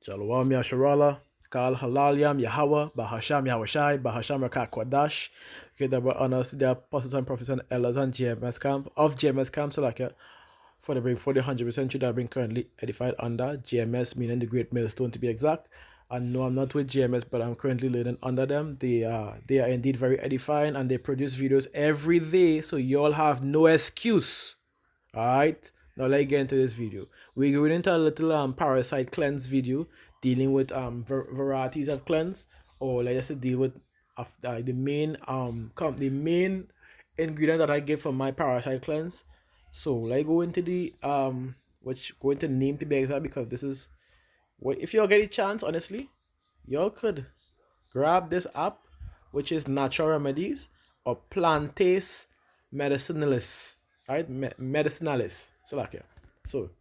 Shalom Yasharala, Kal Halal Yam Yahweh, Bahasham Yahushai, Bahasham Rakat Kwadash. Give the honors to the apostles and prophets and elders and GMS camp of GMS camp Salakia for the 100% should have been currently edified under GMS, meaning the Great Millstone to be exact. And no, I'm not with GMS, but I'm currently learning under them. They are indeed very edifying and they produce videos every day, so you all have no excuse. Alright, now let's get into this video. We're going into a little parasite cleanse video dealing with varieties of cleanse, or let's just deal with the main ingredient that I give for my parasite cleanse. So let's go into the go into name to be exact, because this is what, if you all get a chance, honestly, y'all could grab this app, which is Natural Remedies or Plantace Medicinalis, right? Medicinalis. So like here. So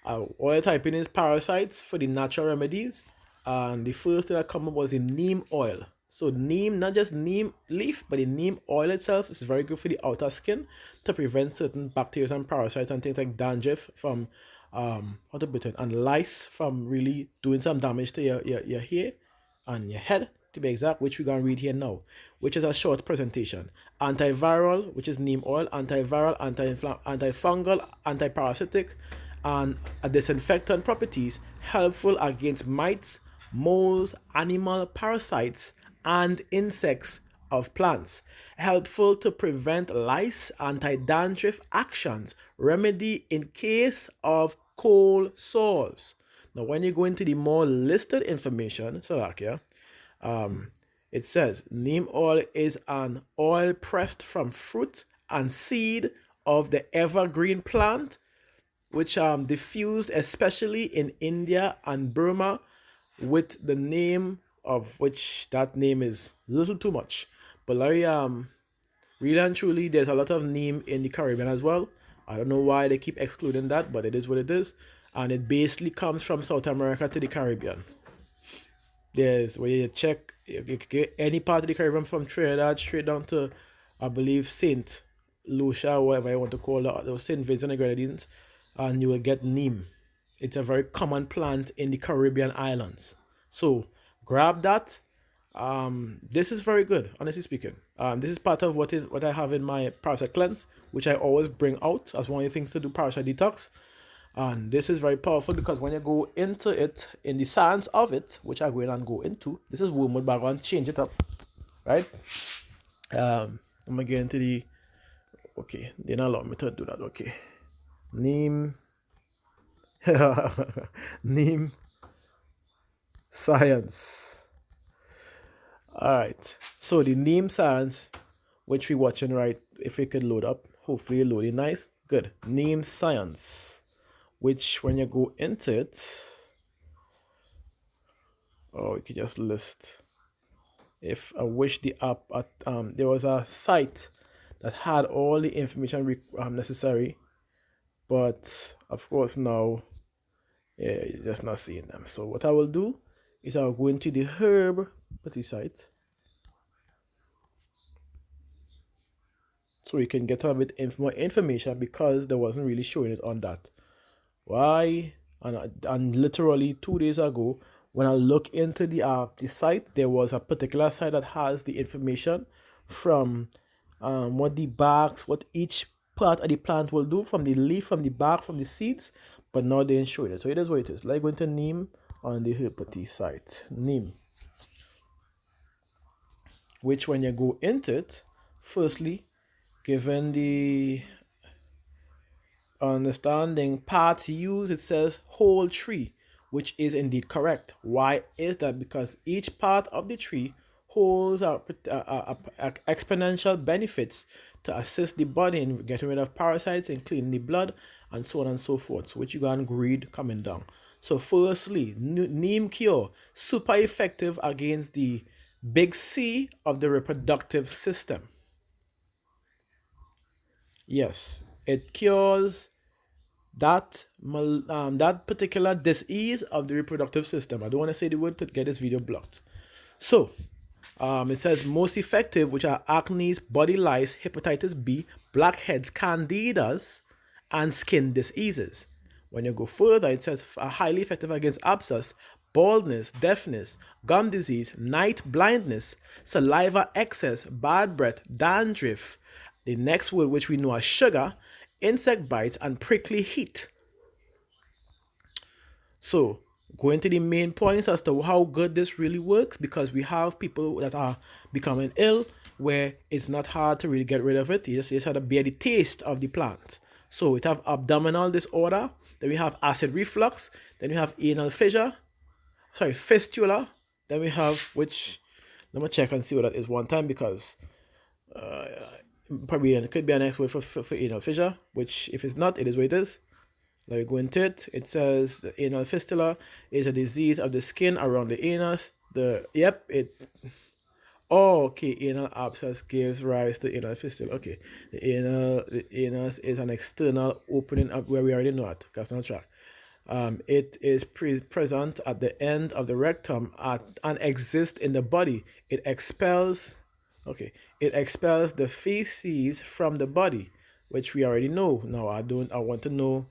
all I type in is parasites for the natural remedies, and the first thing that come up was the neem oil. So neem, not just neem leaf, but the neem oil itself is very good for the outer skin to prevent certain bacteria and parasites and things like dandruff from and lice from really doing some damage to your hair and your head, to be exact, which we're going to read here now, which is a short presentation. Antiviral, which is neem oil, antiviral, antifungal, antiparasitic, and a disinfectant properties, helpful against mites, moles, animal parasites, and insects of plants. Helpful to prevent lice, anti-dandruff actions, remedy in case of cold sores. Now, when you go into the more listed information, so like here, it says neem oil is an oil pressed from fruit and seed of the evergreen plant, which diffused especially in India and Burma, with the name of which that name is little too much. But Larry, really and truly, there's a lot of neem in the Caribbean as well. I don't know why they keep excluding that, but it is what it is. And it basically comes from South America to the Caribbean. There's where you check, you can get any part of the Caribbean from Trinidad straight down to, I believe, Saint Lucia, or whatever you want to call it, those Saint Vincent and Grenadines, and you will get neem. It's a very common plant in the Caribbean islands. So grab that. This is very good, honestly speaking. This is part of what I have in my parasite cleanse, which I always bring out as one of the things to do parasite detox. And this is very powerful because when you go into it, in the science of it, which I'm going to go into, this is wormwood, but I'm going to change it up, right? I'm going to get into the, okay, they don't allow me to do that, okay. Neem, neem science. Alright, so the neem science, which we're watching, right, if we could load up, hopefully loading nice, good. Neem science, which when you go into it, oh, you can just list. If I wish the app, there was a site that had all the information necessary, but of course now, yeah, you're just not seeing them. So what I will do is I'll go into the herb putty site, so you can get a bit more information, because there wasn't really showing it on that. Why? And literally 2 days ago, when I look into the site, there was a particular site that has the information from what the barks, what each part of the plant will do, from the leaf, from the bark, from the seeds, but now they didn't show it. So it is what it is. Like going to neem on the herpety site, neem, which when you go into it, firstly, given the understanding parts used, it says whole tree, which is indeed correct. Why is that? Because each part of the tree holds a exponential benefits to assist the body in getting rid of parasites and cleaning the blood, and so on and so forth. So which you can read coming down. So firstly, neem cure, super effective against the big C of the reproductive system. Yes, it cures that particular disease of the reproductive system. I don't want to say the word to get this video blocked. So it says most effective, which are acne, body lice, hepatitis B, blackheads, candidas, and skin diseases. When you go further, it says are highly effective against abscess, baldness, deafness, gum disease, night blindness, saliva excess, bad breath, dandruff. The next word, which we know as sugar, insect bites, and prickly heat. So, going to the main points as to how good this really works, because we have people that are becoming ill where it's not hard to really get rid of it. You just have to bear the taste of the plant. So, we have abdominal disorder, then we have acid reflux, then we have anal fissure, fistula, then we have, which, let me check and see what that is one time, because probably it could be an next word for anal fissure, which if it's not, it is what it is. Let me go into it. It says the anal fistula is a disease of the skin around the anus. Okay, anal abscess gives rise to anal fistula. Okay, the anus is an external opening up where we already know it. That's not track. It is present at the end of the rectum and exists in the body. It expels the feces from the body, which we already know. Now I want to know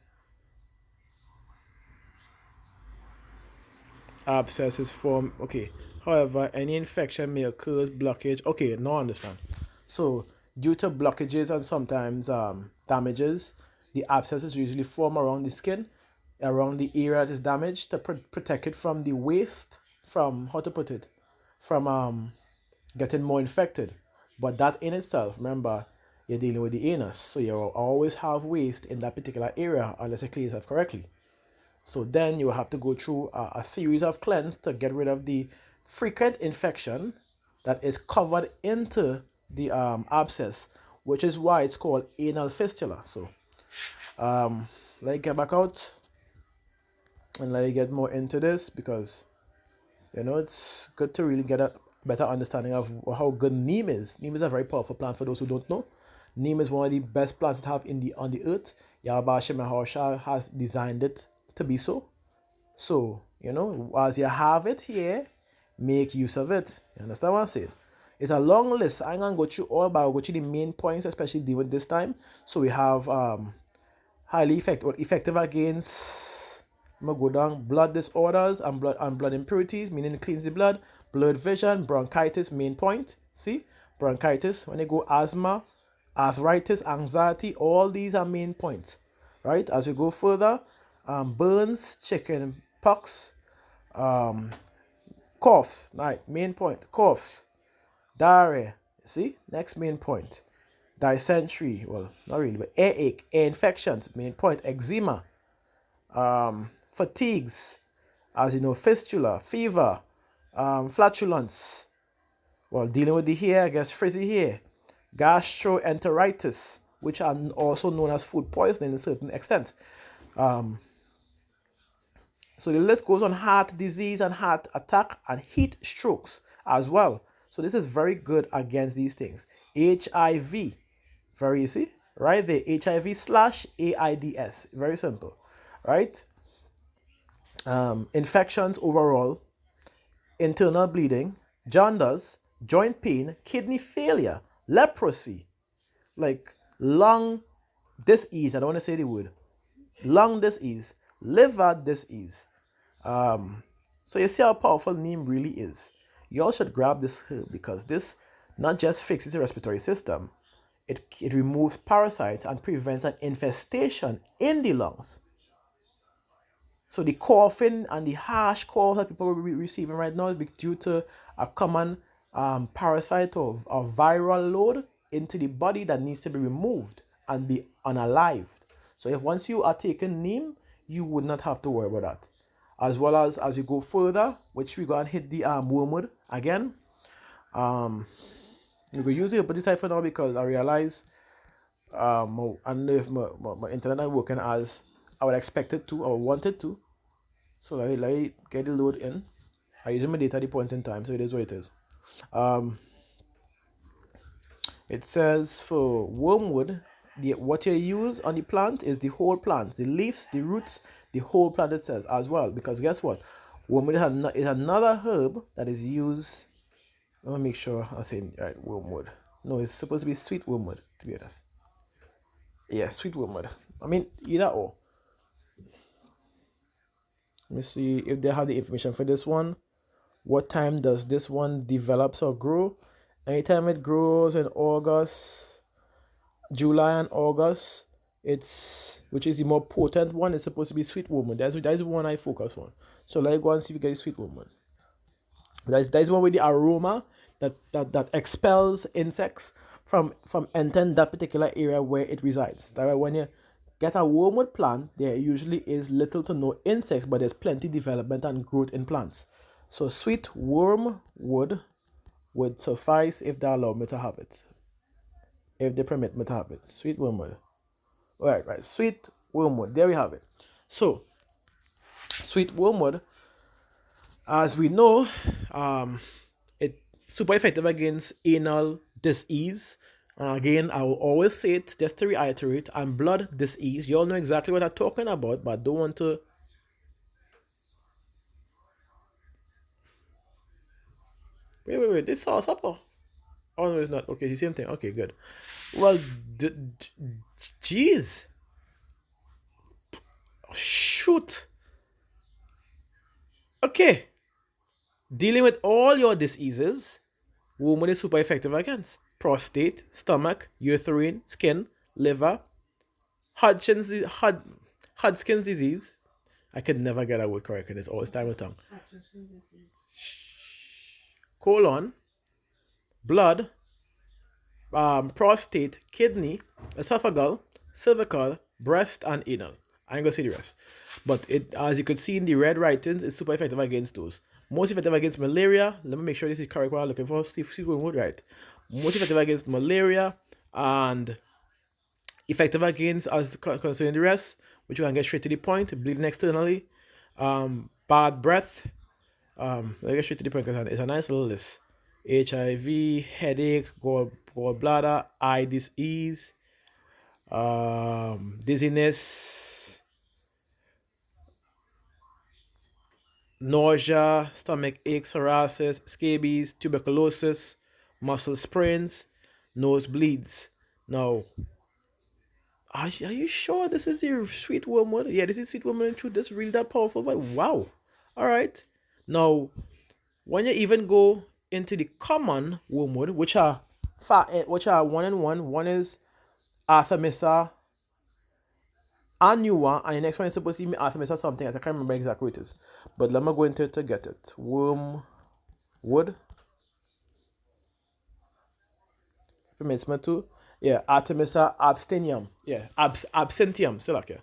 abscesses form. Okay. However, any infection may occur blockage. Okay, now I understand. So, due to blockages and sometimes damages, the abscesses usually form around the skin, around the area that is damaged, to protect it from the waste, from how to put it, from getting more infected. But that in itself, remember, you're dealing with the anus, so you will always have waste in that particular area unless you clean yourself correctly. So then you will have to go through a series of cleanse to get rid of the frequent infection that is covered into the abscess, which is why it's called anal fistula. So let me get back out and let me get more into this, because it's good to really get a better understanding of how good neem is. Neem is a very powerful plant for those who don't know. Neem is one of the best plants to have on the earth. Yahweh Shem Yahushua has designed it to be so. So, as you have it here, make use of it. You understand what I'm saying? It's a long list. I'm going to go through all, but I'll go through the main points, especially dealing with this time. So we have highly effective against, I'm going to go down, blood disorders and blood impurities, meaning it cleans the blood, blurred vision, bronchitis, main point. See? Bronchitis, when they go asthma, arthritis, anxiety, all these are main points. Right? As we go further, burns, chicken pox, coughs, right, main point, coughs, diarrhea, see, next main point, dysentery, well, not really, but earache, ear infections, main point, eczema, fatigues, as you know, fistula, fever, flatulence, well, dealing with the hair, I guess, frizzy hair, gastroenteritis, which are also known as food poisoning to a certain extent. So the list goes on: heart disease and heart attack and heat strokes as well. So this is very good against these things. HIV, very easy, right there. HIV/AIDS, very simple, right? Infections overall, internal bleeding, jaundice, joint pain, kidney failure, leprosy, like lung disease. I don't want to say the word. Lung disease, liver disease. So you see how powerful neem really is. You all should grab this herb, because this not just fixes the respiratory system, it removes parasites and prevents an infestation in the lungs. So the coughing and the harsh cough that people are receiving right now is due to a common parasite or a viral load into the body that needs to be removed and be unalived. So if once you are taking neem, you would not have to worry about that. As well as you go further, which we're going to hit the wormwood again. We're going to use the herbicide for now, because I realize I don't know if my internet is working as I would expect it to or wanted to. So let me get the load in. I use my data at the point in time, so it is what it is. It says for wormwood, what you use on the plant is the whole plant, the leaves, the roots, the whole plant, it says as well. Because guess what? Wormwood is another herb that is used. Let me make sure I say right. Wormwood. No, it's supposed to be sweet wormwood, to be honest. Yeah, sweet wormwood. I mean, either or. Let me see if they have the information for this one. What time does this one develops or grow? Anytime it grows in August, July and August, it's which is the more potent one. It's supposed to be sweet wormwood. That's the one I focus on. So let's go and see if we get sweet wormwood. That's one with the aroma that expels insects from entering that particular area where it resides. That way, when you get a wormwood plant, there usually is little to no insects, but there's plenty development and growth in plants. So sweet wormwood would suffice if they allow me to have it. If they permit me to have it. Sweet wormwood. Right. Sweet wormwood. There we have it. So, sweet wormwood, as we know, it's super effective against anal disease. And again, I will always say it just to reiterate, and blood disease. You all know exactly what I'm talking about, but I don't want to. Wait. This sauce supper. Oh no, it's not. Okay, the same thing. Okay, good. Well, jeez. Shoot. Okay. Dealing with all your diseases, woman is super effective against prostate, stomach, uterine, skin, liver, Hodgkin's disease. I could never get that word correct, and it's always time with tongue. Colon, blood, prostate, kidney, esophageal, cervical, breast, and anal. I ain't gonna say the rest. But it, as you could see in the red writings, it's super effective against those. Most effective against malaria. Let me make sure this is correct what I'm looking for. See if we're right. Most effective against malaria and effective against, as concerning the rest, which you can get straight to the point, bleeding externally, bad breath. Let's get straight to the point because it's a nice little list. HIV, headache, gallbladder, eye disease, dizziness, nausea, stomach aches, psoriasis, scabies, tuberculosis, muscle sprains, nosebleeds. Now, are you sure this is your sweet wormwood? Yeah, this is sweet wormwood. Truth, this really that powerful. But wow. All right. Now, when you even go into the common wormwood, which are one and one. One is Artemisa annua, and the next one is supposed to be Artemisa something else. I can't remember exactly what it is. But let me go into it to get it. Wormwood. Permits me to. Yeah, Artemisa abstenium. Yeah, absentium. Still okay.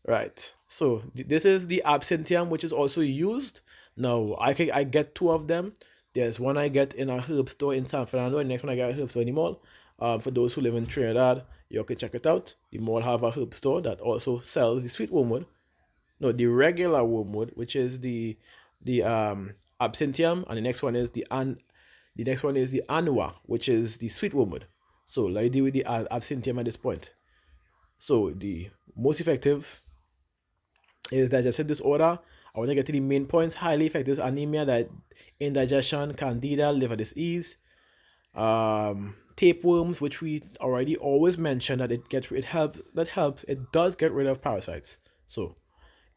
Right. So this is the absentium, which is also used. Now I get two of them. There's one I get in a herb store in San Fernando, and the next one I get a herb store in the mall. For those who live in Trinidad, you can check it out. The mall have a herb store that also sells the sweet wormwood. No, the regular wormwood, which is the absentium, and the next one is the annua, which is the sweet wormwood. So let's deal with the absentium at this point. So the most effective is digestive disorder. I want to get to the main points. Highly effective anemia, that indigestion, candida, liver disease, tapeworms, which we already always mentioned that it does get rid of parasites. So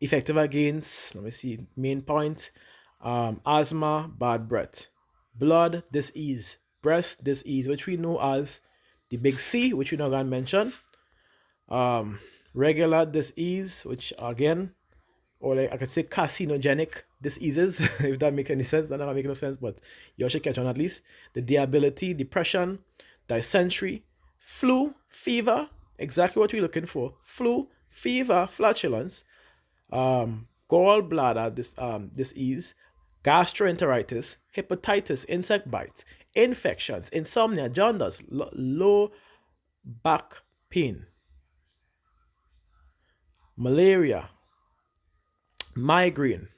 effective against, let me see, main point, asthma, bad breath, blood disease, breast disease, which we know as the big C, which we're not gonna mention, regular disease, which again, or like I could say carcinogenic diseases, if that makes any sense. That doesn't make no sense, but you should catch on at least. The debility, depression, dysentery, flu, fever, exactly what we're looking for. Flu, fever, flatulence, gallbladder disease, gastroenteritis, hepatitis, insect bites, infections, insomnia, jaundice, low back pain, malaria, migraine,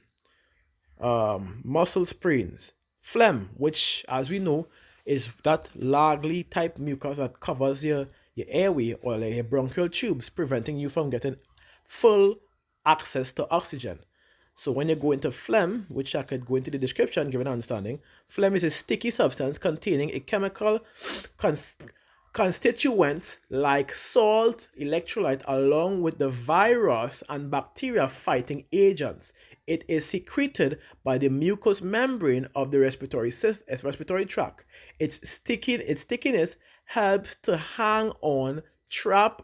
muscle sprains, phlegm, which as we know is that largely type mucus that covers your airway or like your bronchial tubes, preventing you from getting full access to oxygen. So when you go into phlegm, which I could go into the description, give an understanding, phlegm is a sticky substance containing a chemical constituents like salt, electrolyte, along with the virus and bacteria fighting agents. It is secreted by the mucous membrane of the respiratory tract. Its stickiness helps to hang on, trap,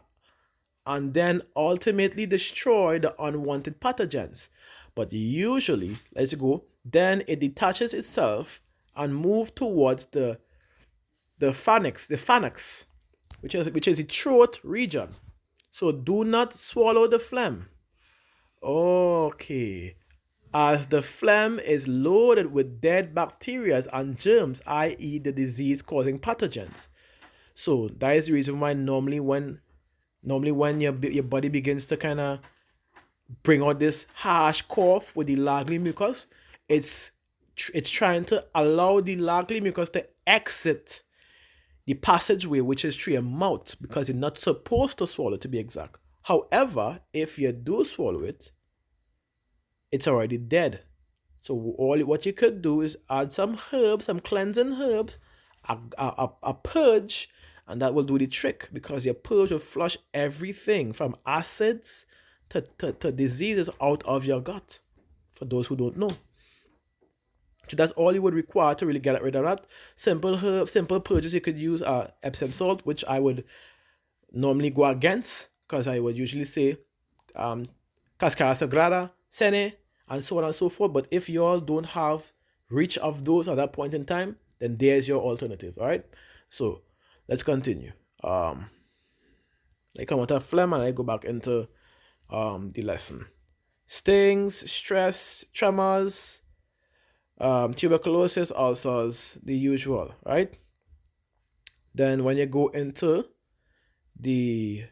and then ultimately destroy the unwanted pathogens. But usually, let's go, then it detaches itself and move towards the pharynx, which is the throat region. So do not swallow the phlegm. Okay. As the phlegm is loaded with dead bacteria and germs, i.e., the disease causing pathogens. So that is the reason why normally when your body begins to kind of bring out this harsh cough with the lagly mucus, it's it's trying to allow the lagly mucus to exit the passageway, which is through your mouth, because you're not supposed to swallow, to be exact. However, if you do swallow it, it's already dead. So all what you could do is add some herbs, some cleansing herbs, a purge, and that will do the trick, because your purge will flush everything from acids to diseases out of your gut. For those who don't know. So that's all you would require to really get rid of that. Simple herbs, simple purges you could use are Epsom salt, which I would normally go against, because I would usually say um, cascara sagrada, sene, and so on and so forth. But if you all don't have reach of those at that point in time, then there's your alternative. All right. So let's continue. I come out of phlegm and I go back into the lesson. Stings, stress, tremors, tuberculosis, ulcers, the usual, right? Then when you go into the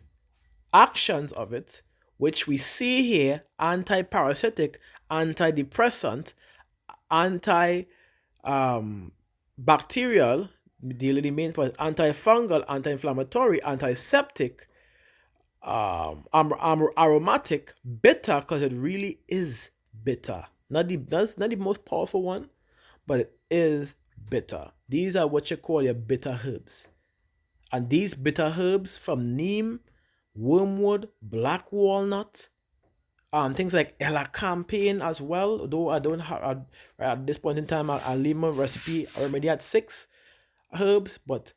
actions of it, which we see here: anti-parasitic, antidepressant, anti bacterial, dealing the main part, antifungal, anti-inflammatory, antiseptic, aromatic, bitter, because it really is bitter. That's not the most powerful one, but it is bitter. These are what you call your bitter herbs. And these bitter herbs from neem, wormwood, black walnut, things like campaign as well. Though I don't have at this point in time, I'll leave my recipe remedy at 6 herbs, but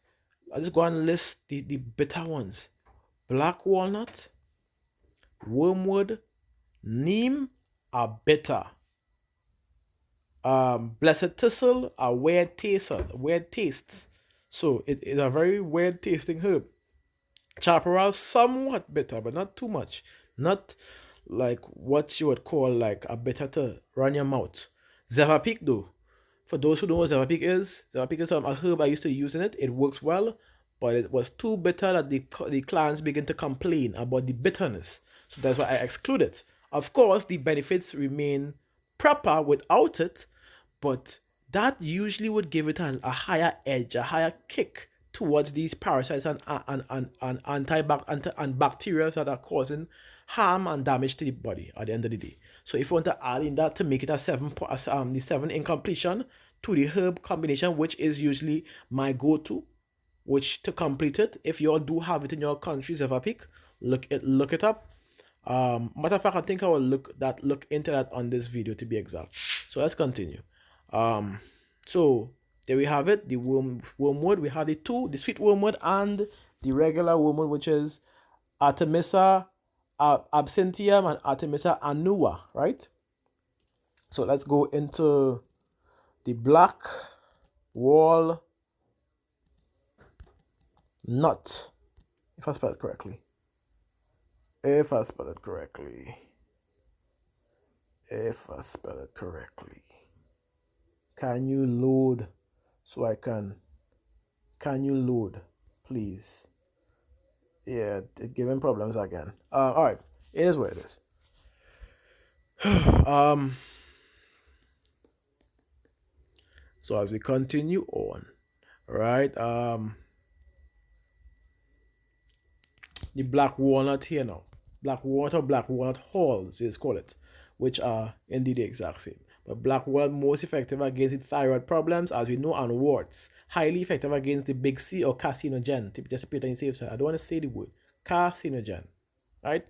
I'll just go and list the bitter ones: black walnut, wormwood, neem are bitter. Blessed thistle are weird tastes. So it is a very weird tasting herb. Chaparral somewhat bitter, but not too much. Not like what you would call like a bitter to run your mouth. Zevapik though, for those who don't know what Zevapik is a herb I used to use in it. It works well, but it was too bitter that the clients begin to complain about the bitterness. So that's why I exclude it. Of course, the benefits remain proper without it, but that usually would give it a higher edge, a higher kick towards these parasites and bacteria that are causing harm and damage to the body at the end of the day. So if you want to add in that to make it the 7 in completion to the herb combination, which is usually my go-to, which to complete it, if you all do have it in your country, Zevapik, look it up. Matter of fact, I think I will look into that on this video, to be exact. So let's continue. So there we have it, the wormwood. We have the sweet wormwood and the regular wormwood, which is Artemisia absinthium and Artemisia annua, right? So let's go into the black walnut, if I spell it correctly. If I spell it correctly. Can you load so I can? Can you load, please? Yeah, it's giving problems again. All right, it is what it is. So as we continue on, right? The black walnut here now, black walnut or black walnut halls, is call it, which are indeed the exact same. But black walnut most effective against the thyroid problems, as we know, and warts. Highly effective against the big C or carcinogen. Just repeat and say, I don't want to say the word. Carcinogen. Right?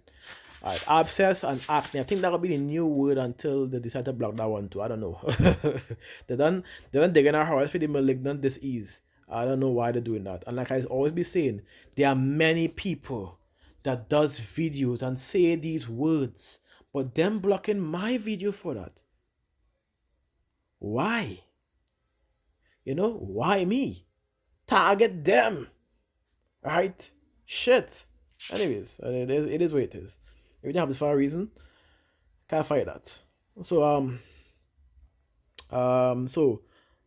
Alright, abscess and acne. I think that'll be the new word until they decide to block that one too. I don't know. They don't dig in our house for the malignant disease. I don't know why they're doing that. And like I always be saying, there are many people that does videos and say these words, but them blocking my video for that. Why? Why me? Target them. Alright? Shit. Anyways, it is what it is. Everything happens for a reason. Can't fight that. So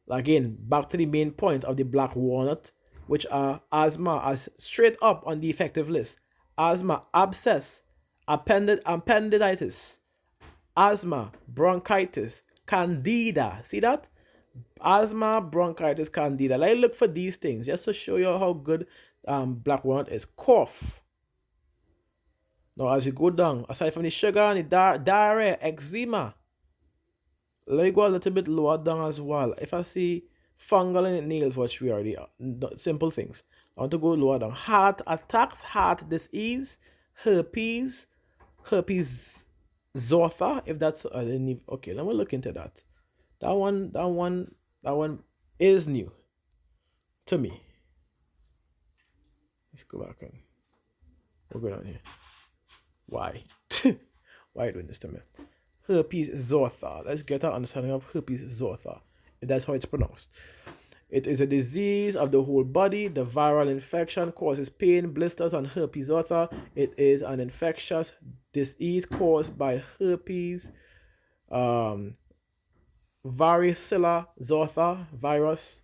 again, back to the main point of the black walnut, which are asthma, as straight up on the effective list. Asthma, abscess, appendicitis, asthma, bronchitis, candida. See that? Asthma, bronchitis, candida. Like, look for these things just to show you how good black walnut is. Cough. Now, as you go down, aside from the sugar and the diarrhea, eczema, let me go a little bit lower down as well. If I see fungal in the nails, which we already are, simple things. I want to go lower down. Heart attacks, heart disease, herpes zoster. If that's okay, let me look into that. That one is new to me. Let's go back and what's going on here? Why? Why are you doing this to me? Herpes zoster. Let's get our understanding of herpes zoster. That's how it's pronounced. It is a disease of the whole body. The viral infection causes pain, blisters, and herpes zoster. It is an infectious disease caused by herpes, varicella zoster virus.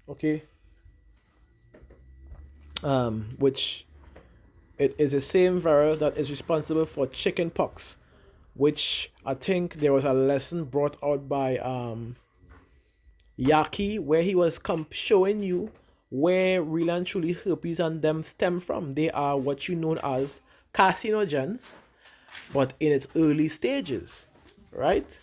Okay. Which it is the same virus that is responsible for chicken pox, which I think there was a lesson brought out by Yaki, where he was showing you where really and truly herpes and them stem from. They are what you know as carcinogens, but in its early stages, right?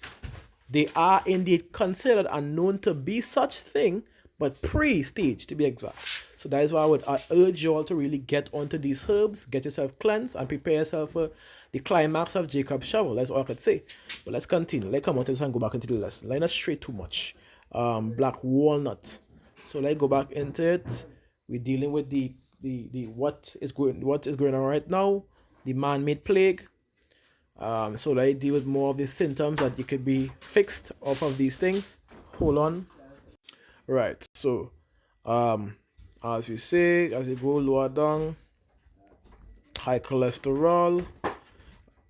They are indeed considered and known to be such thing, but pre-stage to be exact. So that is why I urge you all to really get onto these herbs, get yourself cleansed, and prepare yourself for the climax of Jacob's shovel. That's all I could say. But let's continue. Let's come out and go back into the lesson. Let's not stray too much. Black walnut. So let's go back into it. We're dealing with the what is going on right now, the man-made plague. So let's deal with more of the symptoms that you could be fixed off of these things. Hold on. Right. So, as we say, as you go lower down, high cholesterol,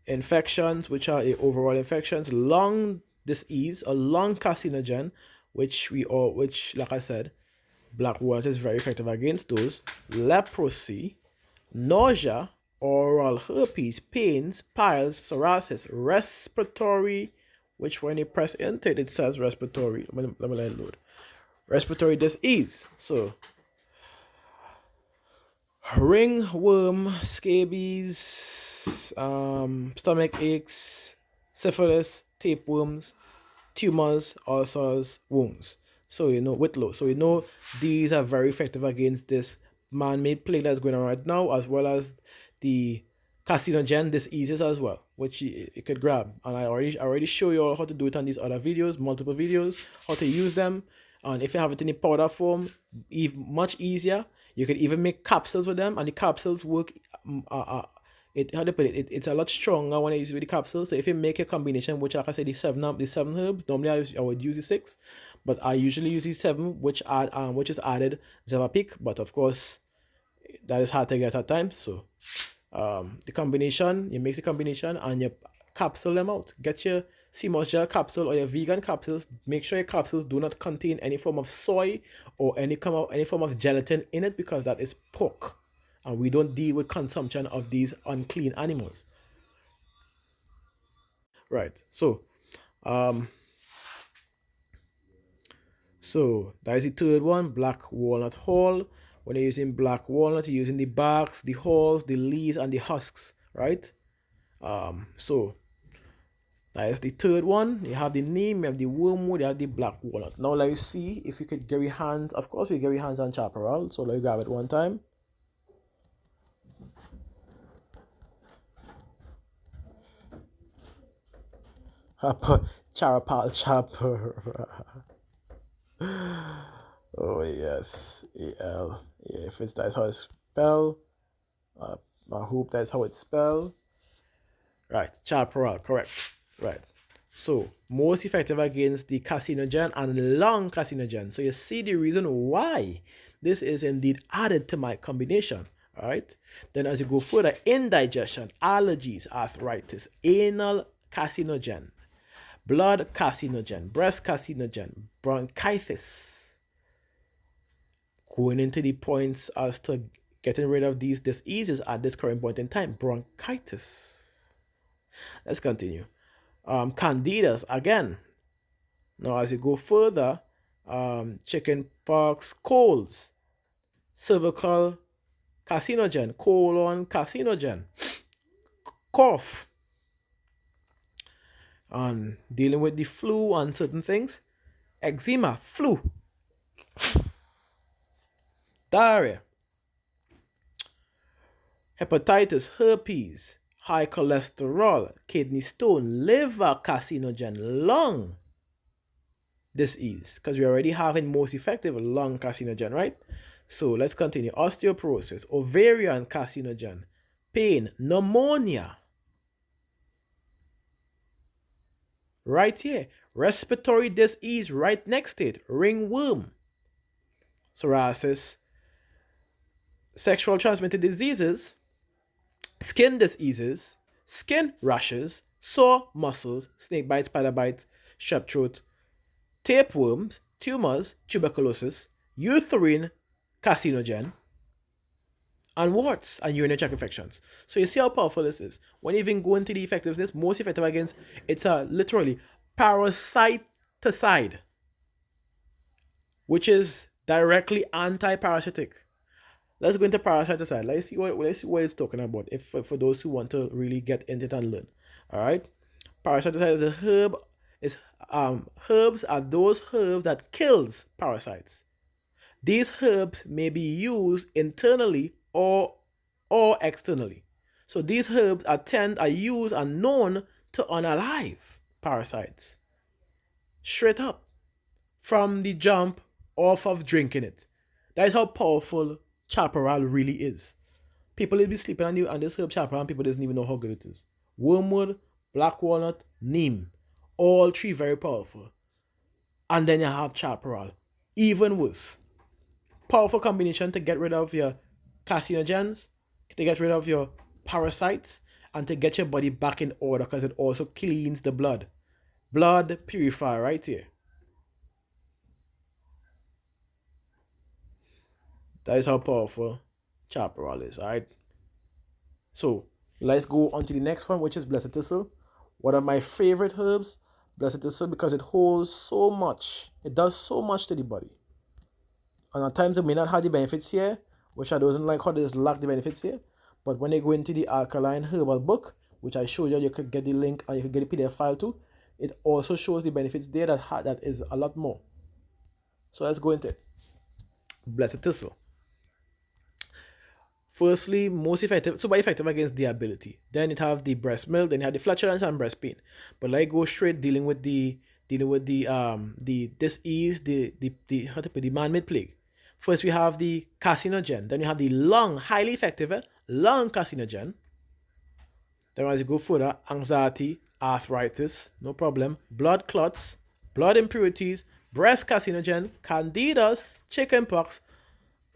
infections, which are the overall infections, lung disease, a lung carcinogen, which like I said, black walnut is very effective against those. Leprosy, nausea, oral herpes, pains, piles, psoriasis, respiratory, which when you press enter it says respiratory. Let me let it load. Respiratory disease. So ringworm, scabies, stomach aches, syphilis, tapeworms, tumors, ulcers, wounds. So whitlow. So these are very effective against this man-made plague that's going on right now, as well as the carcinogen diseases as well, which you could grab. And I already show you all how to do it on these other videos, multiple videos, how to use them. And if you have it in a powder form, much easier. You can even make capsules with them, and the capsules work. How to put it? It's a lot stronger when I use with the capsules. So if you make a combination, which like I said, the seven herbs. Normally I would use the 6, but I usually use the 7, which is added Zevapic. But of course, that is hard to get at times. So the combination, you mix the combination and you capsule them out. Get your CMOS gel capsule or your vegan capsules. Make sure your capsules do not contain any form of soy or any form of gelatin in it, because that is pork, and we don't deal with consumption of these unclean animals. Right. So that is the third one, black walnut hull. When you're using black walnut, you're using the barks, the hulls, the leaves, and the husks, right? So That is the third one. You have the neem, you have the wormwood, you have the black walnut. Now let's see if you could get your hands. Of course, we get your hands on chaparral. So let me grab it one time. Charapal chapar. Oh yes, AL. Yeah, if it's that's how it's spelled. I hope that's how it's spelled. Right, chaparral, correct. Right. So, most effective against the carcinogen and lung carcinogen. So, you see the reason why this is indeed added to my combination. All right. Then, as you go further, indigestion, allergies, arthritis, anal carcinogen, blood carcinogen, breast carcinogen, bronchitis. Going into the points as to getting rid of these diseases at this current point in time, bronchitis. Let's continue. Candidas again. Now, as you go further, chicken pox, colds, cervical carcinogen, colon carcinogen, cough, and dealing with the flu and certain things, eczema, flu, diarrhea, hepatitis, herpes, high cholesterol, kidney stone, liver carcinogen, lung disease, because we already have in most effective lung carcinogen, right? So let's continue. Osteoporosis, ovarian carcinogen, pain, pneumonia, right here. Respiratory disease right next to it, ringworm, psoriasis, sexual transmitted diseases, skin diseases, skin rashes, sore muscles, snake bite, spider bite, strep throat, tapeworms, tumors, tuberculosis, uterine carcinogen, and warts and urinary tract infections. So you see how powerful this is. When you even go into the effectiveness, most effective against, it's a literally parasiticide, which is directly anti-parasitic. Let's go into parasiticide. Let's see what it's talking about. If for those who want to really get into it and learn. All right. Parasiticide is a herb. Is herbs are those herbs that kills parasites. These herbs may be used internally or externally. So these herbs are used and known to unalive parasites. Straight up from the jump off of drinking it. That is how powerful chaparral really is. People will be sleeping on this herb chaparral and people doesn't even know how good it is. Wormwood, black walnut, neem. All three very powerful. And then you have chaparral. Even worse. Powerful combination to get rid of your carcinogens, to get rid of your parasites, and to get your body back in order because it also cleans the blood. Blood purifier right here. That is how powerful chaparral is, alright? So, let's go on to the next one, which is blessed thistle. One of my favorite herbs, blessed thistle, because it holds so much. It does so much to the body. And at times it may not have the benefits here, which I don't like how they just lack the benefits here. But when you go into the alkaline herbal book, which I showed you, you could get the link and you could get the PDF file too. It also shows the benefits there that is a lot more. So let's go into it. Blessed thistle. Firstly, most effective, super effective against debility. Then it have the breast milk, then you have the flatulence and breast pain. But like go straight dealing with the disease, the man-made plague. First we have the carcinogen, then you have the lung, highly effective lung carcinogen. Then as you go further, anxiety, arthritis, no problem, blood clots, blood impurities, breast carcinogen, candidas, chickenpox,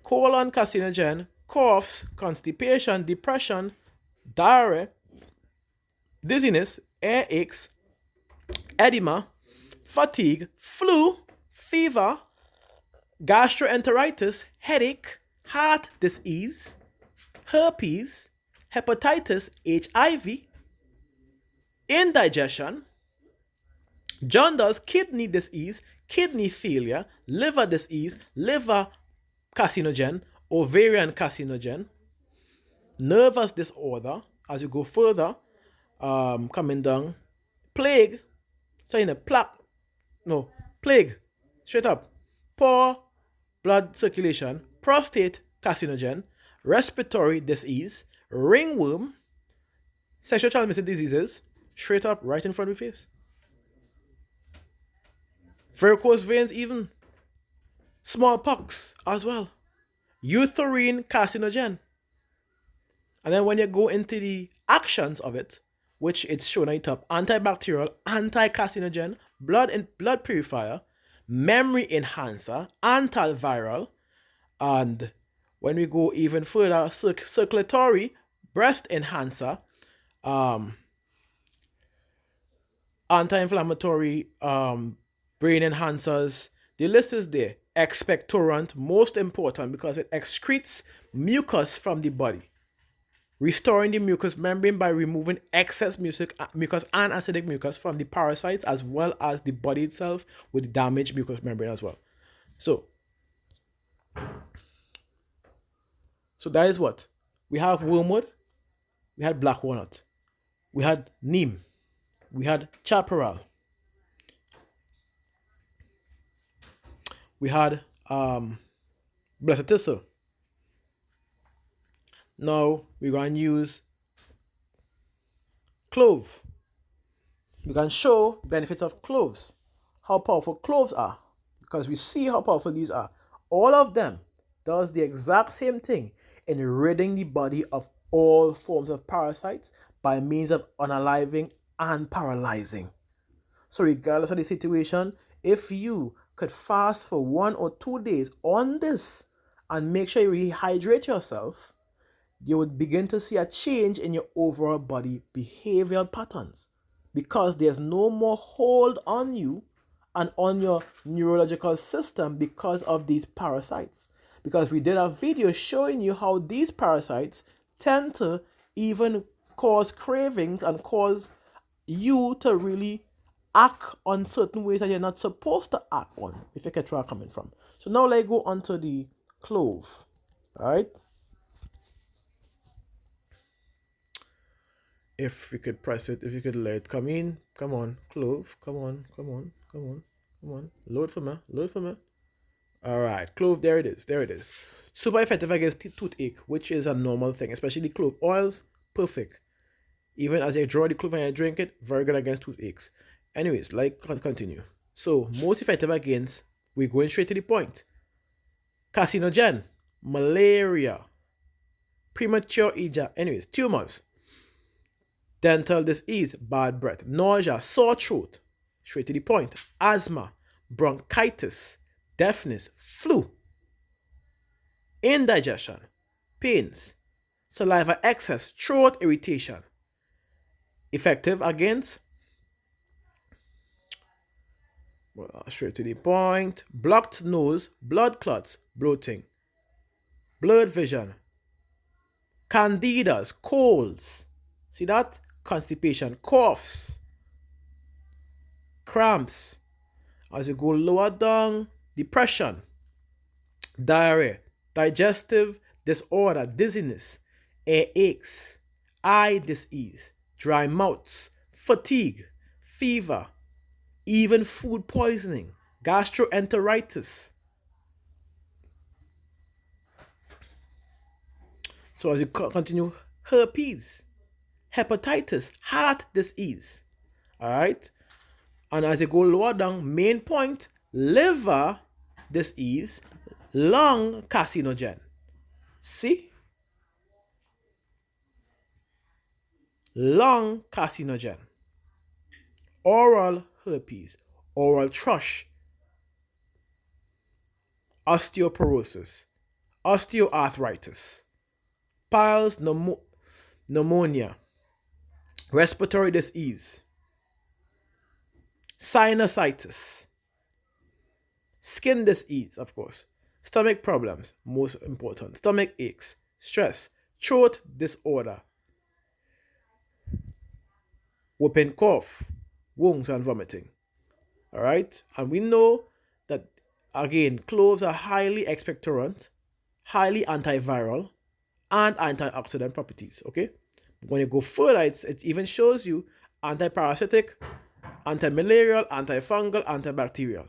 colon carcinogen, coughs, constipation, depression, diarrhea, dizziness, ear aches, edema, fatigue, flu, fever, gastroenteritis, headache, heart disease, herpes, hepatitis, HIV, indigestion, jaundice, kidney disease, kidney failure, liver disease, liver carcinogen, ovarian carcinogen, nervous disorder. As you go further, coming down, Plague, plaque, no, plague, straight up. Poor blood circulation, prostate carcinogen, respiratory disease, ringworm, sexual transmitted diseases, straight up right in front of your face. Varicose veins, even smallpox as well. Uterine carcinogen. And then when you go into the actions of it, which it's shown at the top, antibacterial, anti-carcinogen, blood purifier, memory enhancer, antiviral, and when we go even further, circulatory, breast enhancer, anti-inflammatory, brain enhancers. The list is there. Expectorant, most important because it excretes mucus from the body, restoring the mucous membrane by removing excess mucus and acidic mucus from the parasites as well as the body itself with damaged mucous membrane as well. So that is what we have: wormwood, we had black walnut, we had neem, we had chaparral, we had blessed thistle. Now we're going to use clove. We can show benefits of cloves, how powerful cloves are, because we see how powerful these are. All of them does the exact same thing in ridding the body of all forms of parasites by means of unaliving and paralyzing. So regardless of the situation, if you could fast for 1 or 2 days on this and make sure you rehydrate yourself, you would begin to see a change in your overall body behavioral patterns because there's no more hold on you and on your neurological system because of these parasites. Because we did a video showing you how these parasites tend to even cause cravings and cause you to really act on certain ways that you're not supposed to act on, if you get where I'm coming from. So now let's go on to the clove. All right. If we could press it, if you could let it come in. Come on, clove. Come on. Load for me. All right, clove, there it is. Super effective against toothache, which is a normal thing, especially clove oils, perfect. Even as you draw the clove and you drink it, very good against toothaches. Anyways, continue. So, most effective against, we're going straight to the point. Carcinogen, malaria, premature tumors, dental disease, bad breath, nausea, sore throat, straight to the point, asthma, bronchitis, deafness, flu, indigestion, pains, saliva excess, throat irritation. Effective against, straight to the point, blocked nose, blood clots, bloating, blurred vision, candidas, colds, see that? Constipation, coughs, cramps. As you go lower down, depression, diarrhea, digestive disorder, dizziness, ear aches, eye disease, dry mouths, fatigue, fever, even food poisoning, gastroenteritis. So as you continue, herpes, hepatitis, heart disease. All right. And as you go lower down, main point, liver disease, lung carcinogen. See? Lung carcinogen. Oral herpes, oral thrush, osteoporosis, osteoarthritis, piles, pneumonia, respiratory disease, sinusitis, skin disease, of course, stomach problems, most important, stomach aches, stress, throat disorder, whooping cough, wounds and vomiting. All right, and we know that again, cloves are highly expectorant, highly antiviral, and antioxidant properties. Okay, when you go further, it even shows you antiparasitic, anti-malarial, antifungal, antibacterial,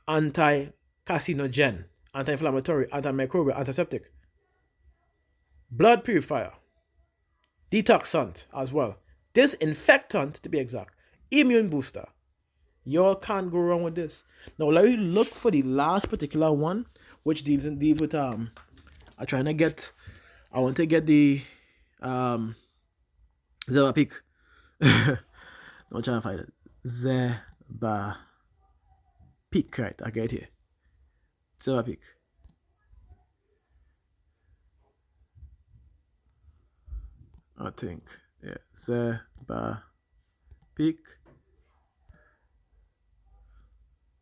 anti-carcinogen, anti-inflammatory, antimicrobial, antiseptic, blood purifier, detoxant as well, disinfectant to be exact, immune booster. Y'all can't go wrong with this. Now let me look for the last particular one, which deals with I'm trying to get. I want to get the Zeba Peak. I'm trying to find it. Zeba Peak, right? I get it here. Zeba Peak. I think. Yeah. Zeba Peak.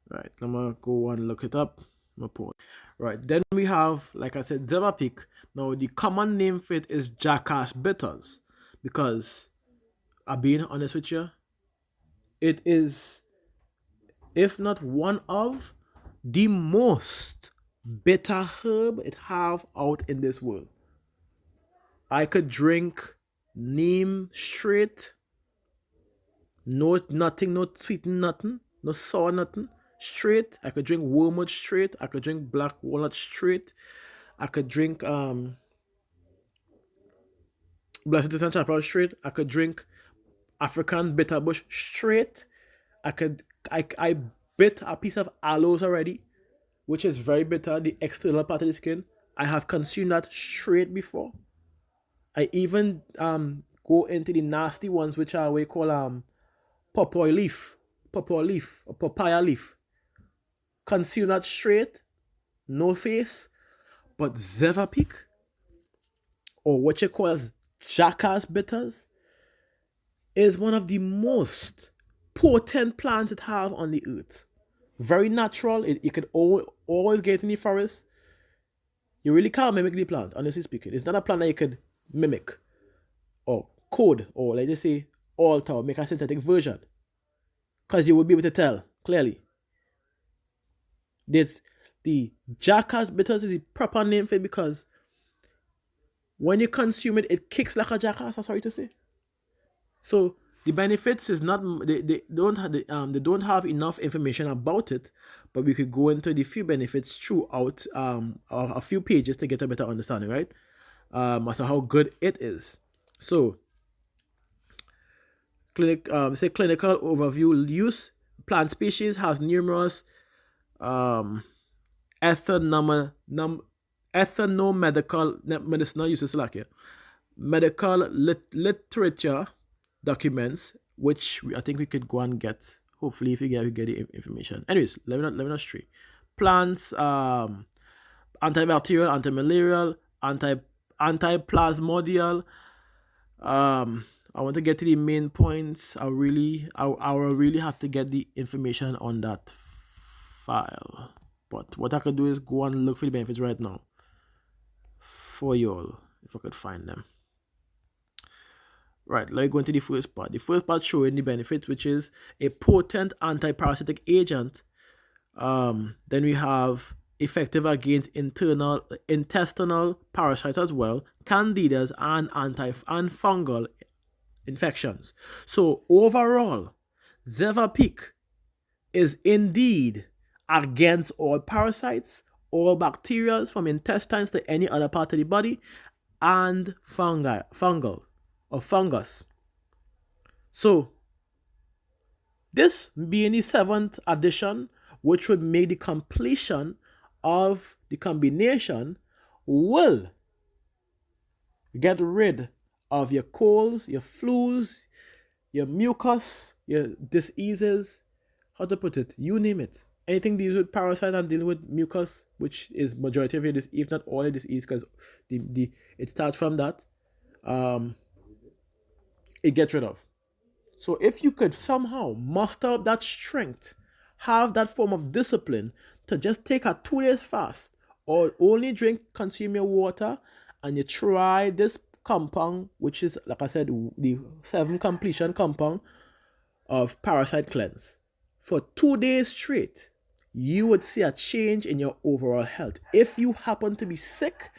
Right. I'm gonna go and look it up. Right. Then we have, like I said, Zeba Peak. Now the common name for it is jackass bitters, because I'm being honest with you, it is, if not one of, the most bitter herb it have out in this world. I could drink neem straight, no nothing, no sweet nothing, no sour nothing, straight. I could drink wormwood straight. I could drink black walnut straight. I could drink blessed and chapel straight. I could drink African bitter bush straight. I bit a piece of aloes already, which is very bitter, the external part of the skin. I have consumed that straight before. I even go into the nasty ones, which are we call papaya leaf, or papaya leaf. Consume that straight, no face. But Zeva Peak, or what you call as jackass bitters, is one of the most potent plants it have on the earth. Very natural. You can always get in the forest. You really can't mimic the plant, honestly speaking. It's not a plant that you could mimic or code, or let's just say alter or make a synthetic version, because you will be able to tell clearly. The jackass bitters is the proper name for it, because when you consume it, it kicks like a jackass, I'm sorry to say. So the benefits is not, they don't have enough information about it, but we could go into the few benefits throughout a few pages to get a better understanding, right? As to how good it is. So clinical overview. Use: plant species has numerous ethnomedical medicinal uses, like here, medical literature documents, which I think we could go and get. Hopefully, if we get the information. Anyways, let me not stray. Plants, antibacterial, antimalarial, antiplasmodial. I want to get to the main points. I will really have to get the information on that file. But what I could do is go and look for the benefits right now for y'all, if I could find them. Right, let me go into the first part. The first part showing the benefits, which is a potent anti-parasitic agent. Then we have effective against intestinal parasites as well, candidas, and fungal infections. So overall, Zeva Peak is indeed against all parasites, all bacteria from intestines to any other part of the body, and fungal or fungus. So this being the 7th addition, which would make the completion of the combination, will get rid of your colds, your flus, your mucus, your diseases, how to put it, you name it. Anything deals with parasite and dealing with mucus, which is majority of your disease, if not all your disease, because it starts from that, it gets rid of. So if you could somehow muster up that strength, have that form of discipline to just take a 2 days fast, or only consume your water, and you try this compound, which is, like I said, the 7 completion compound of parasite cleanse, for 2 days straight, you would see a change in your overall health. If you happen to be sick,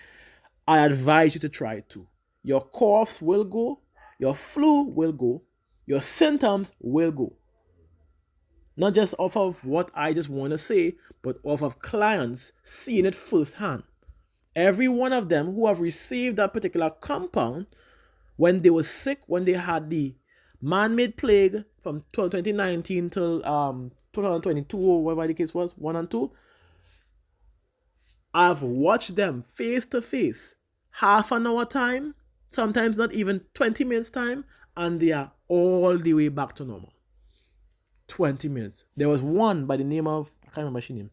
I advise you to try it too. Your coughs will go, your flu will go, your symptoms will go. Not just off of what I just want to say, but off of clients seeing it firsthand. Every one of them who have received that particular compound, when they were sick, when they had the man-made plague from 2019 till 2022 or whatever the case was, 1 and 2, I've watched them face to face, half an hour time, sometimes not even 20 minutes time, and they are all the way back to normal. 20 minutes. There was one by the name of, I can't remember her name,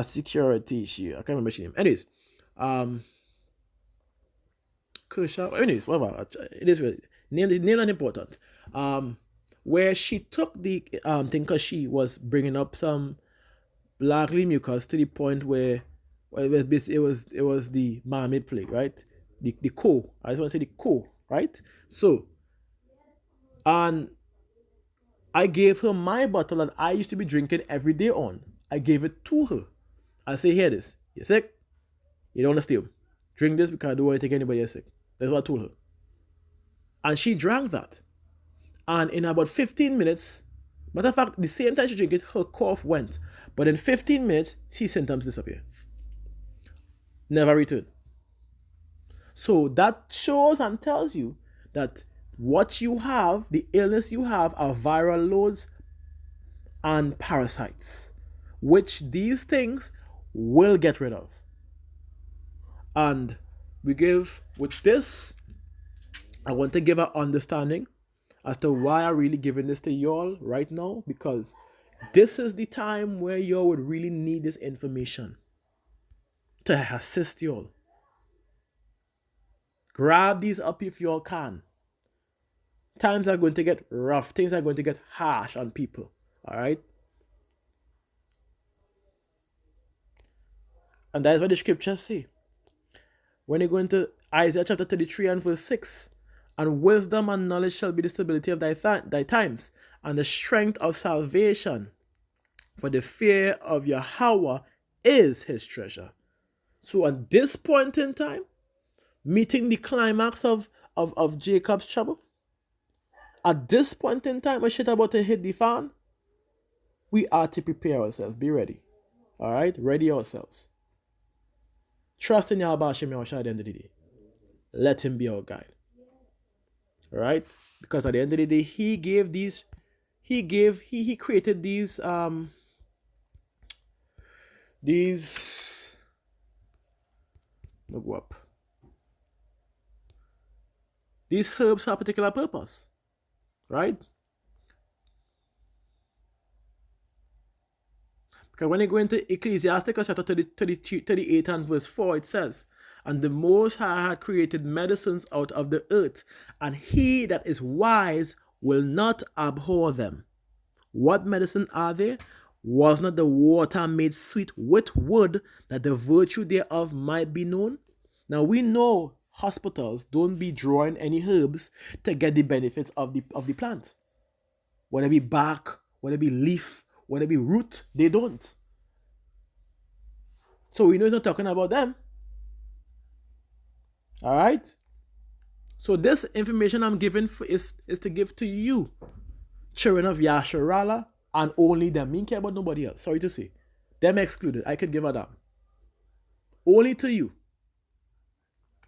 security, I can't remember her name. Anyways, Kershaw, anyways, whatever, it is really, name not important. Where she took the thing because she was bringing up some blackly mucus to the point where it was the marmot plague, right? The co. I just want to say the co, right? So, and I gave her my bottle that I used to be drinking every day on. I gave it to her. I say, here this. You're sick? You don't want to steal. Drink this because I don't want to take anybody else sick. That's what I told her. And she drank that. And in about 15 minutes, matter of fact, the same time she drank it, her cough went. But in 15 minutes, she symptoms disappear. Never return. So that shows and tells you that what you have, the illness you have, are viral loads and parasites, which these things will get rid of. And we give, with this, I want to give an understanding as to why I'm really giving this to y'all right now, because this is the time where y'all would really need this information to assist y'all. Grab these up if y'all can. Times are going to get rough. Things are going to get harsh on people. All right? And that is what the scriptures say. When you go into Isaiah chapter 33 and verse 6, and wisdom and knowledge shall be the stability of thy times, and the strength of salvation. For the fear of Yahweh is his treasure. So at this point in time, meeting the climax of Jacob's trouble, at this point in time, when shit about to hit the fan, we are to prepare ourselves. Be ready. All right? Ready ourselves. Trust in Yahweh Hashem Yahushua at the end of the day. Let him be our guide. All right? Because at the end of the day, he created these look up. These herbs have a particular purpose. Right? Because when you go into Ecclesiasticus chapter 38 and verse 4, it says, and the Most High had created medicines out of the earth, and he that is wise will not abhor them. What medicine are they? Was not the water made sweet with wood, that the virtue thereof might be known? Now we know hospitals don't be drawing any herbs to get the benefits of the plant. Whether it be bark, whether it be leaf, whether it be root, they don't. So we know he's not talking about them. All right? So this information I'm giving is to give to you, children of Yasharala, and only them. Me don't care about nobody else. Sorry to say. Them excluded. I could give a damn. Only to you.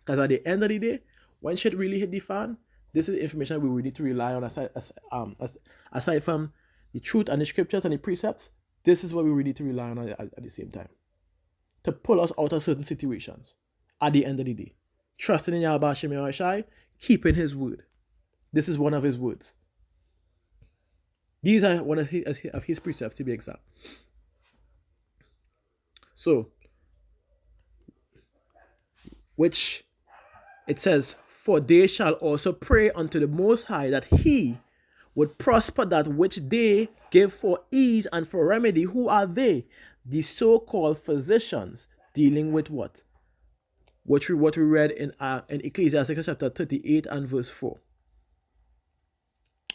Because at the end of the day, when shit really hit the fan, this is information we will need to rely on aside from the truth and the scriptures and the precepts. This is what we will need to rely on at the same time to pull us out of certain situations at the end of the day. Trusting in Yahweh Hashem Yahushua, keeping his word. This is one of his words. These are one of his precepts, to be exact. So, which it says, for they shall also pray unto the Most High that he would prosper that which they give for ease and for remedy. Who are they? The so-called physicians dealing with what? What we read in Ecclesiasticus chapter 38 and verse 4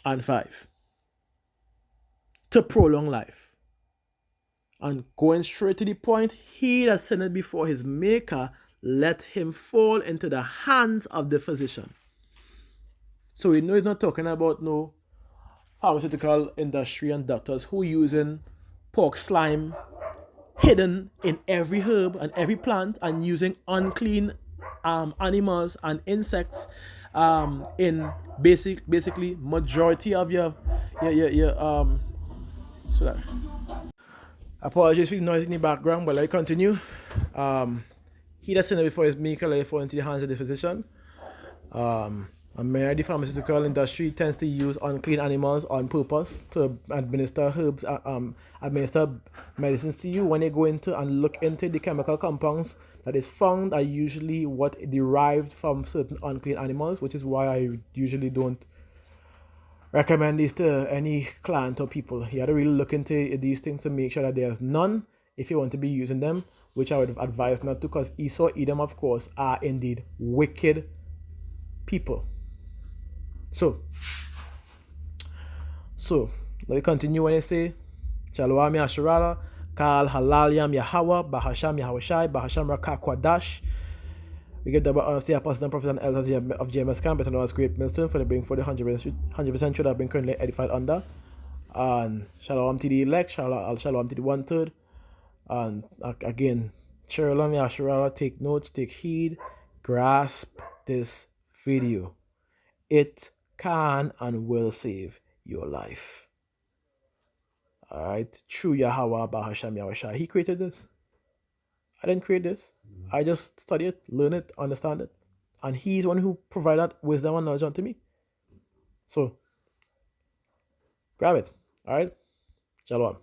and 5. To prolong life. And going straight to the point, he that sinneth before his maker, let him fall into the hands of the physician. So we know he's not talking about no pharmaceutical industry and doctors who using pork slime hidden in every herb and every plant and using unclean animals and insects in basically majority of your so that, apologies for the noise in the background, but let me continue. He that sinned before his meek will fall into the hands of the physician. And many of the pharmaceutical industry tends to use unclean animals on purpose to administer herbs, administer medicines to you. When they go into and look into the chemical compounds that is found are usually what derived from certain unclean animals, which is why I usually don't recommend these to any client or people. You have to really look into these things to make sure that there's none if you want to be using them, which I would advise not to, because Esau, Edom, of course, are indeed wicked people. So let me continue when I say Shalom Yasharala, Kal Halal Yam Yahweh, Bahasham Yahushai, Bahasham Rakakwadash. We give the honor to the apostles and prophets and elders of JMS Camp, better known as Great Millstone, for the being for the 100% should have been currently edified under. And Shalom to the elect, Shalom to the 1/3. And again, Shalom Yasharala, take notes, take heed, grasp this video. It can and will save your life. Alright? Through Yahweh Bahasham Yahushai. He created this. I didn't create this. I just study it, learn it, understand it. And he's one who provided wisdom and knowledge unto me. So, grab it. Alright? Shalom.